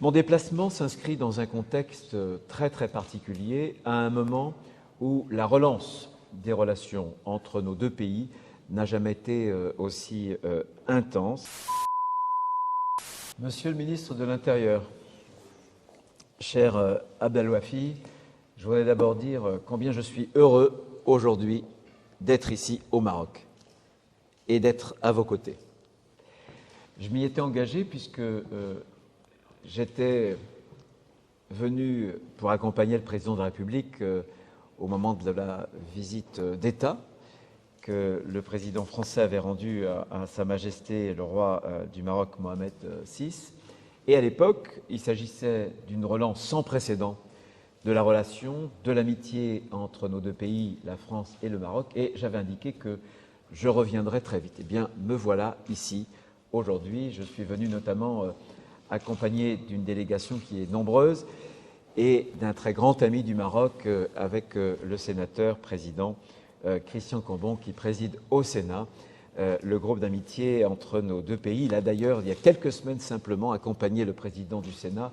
Mon déplacement s'inscrit dans un contexte très particulier, à un moment où la relance des relations entre nos deux pays n'a jamais été aussi intense. Monsieur le ministre de l'Intérieur, cher Abdelwafi, je voudrais d'abord dire combien je suis heureux aujourd'hui d'être ici au Maroc et d'être à vos côtés. Je m'y étais engagé puisque j'étais venu pour accompagner le président de la République au moment de la visite d'État que le président français avait rendue à Sa Majesté le roi du Maroc Mohamed VI. Et à l'époque, il s'agissait d'une relance sans précédent de la relation, de l'amitié entre nos deux pays, la France et le Maroc. Et j'avais indiqué que je reviendrais très vite. Eh bien, me voilà ici aujourd'hui. Je suis venu notamment accompagné d'une délégation qui est nombreuse et d'un très grand ami du Maroc avec le sénateur président Christian Cambon qui préside au Sénat le groupe d'amitié entre nos deux pays. Il a d'ailleurs, il y a quelques semaines simplement, accompagné le président du Sénat,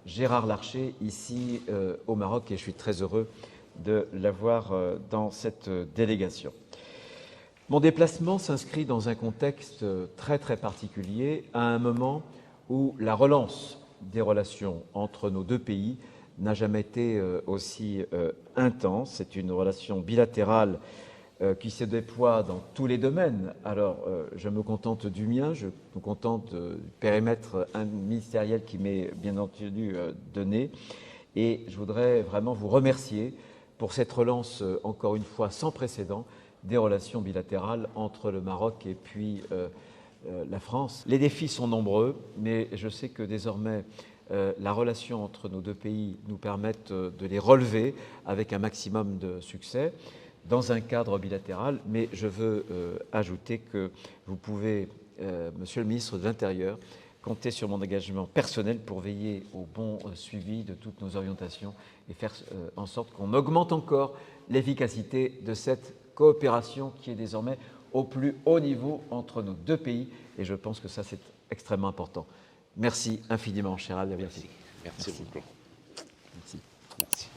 Gérard Larcher, ici au Maroc, et je suis très heureux de l'avoir dans cette délégation. Mon déplacement s'inscrit dans un contexte très particulier, à un moment où la relance des relations entre nos deux pays n'a jamais été aussi intense. C'est une relation bilatérale qui se déploie dans tous les domaines. Alors, je me contente du mien, je me contente du périmètre ministériel qui m'est bien entendu donné. Et je voudrais vraiment vous remercier pour cette relance, encore une fois, sans précédent, des relations bilatérales entre le Maroc et puis la France. Les défis sont nombreux, mais je sais que désormais, la relation entre nos deux pays nous permette de les relever avec un maximum de succès dans un cadre bilatéral. Mais je veux ajouter que vous pouvez, Monsieur le ministre de l'Intérieur, compter sur mon engagement personnel pour veiller au bon suivi de toutes nos orientations et faire en sorte qu'on augmente encore l'efficacité de cette coopération qui est désormais au plus haut niveau entre nos deux pays. Et je pense que ça, c'est extrêmement important. Merci infiniment, cher Abdelwafi. Merci beaucoup. Merci. Merci.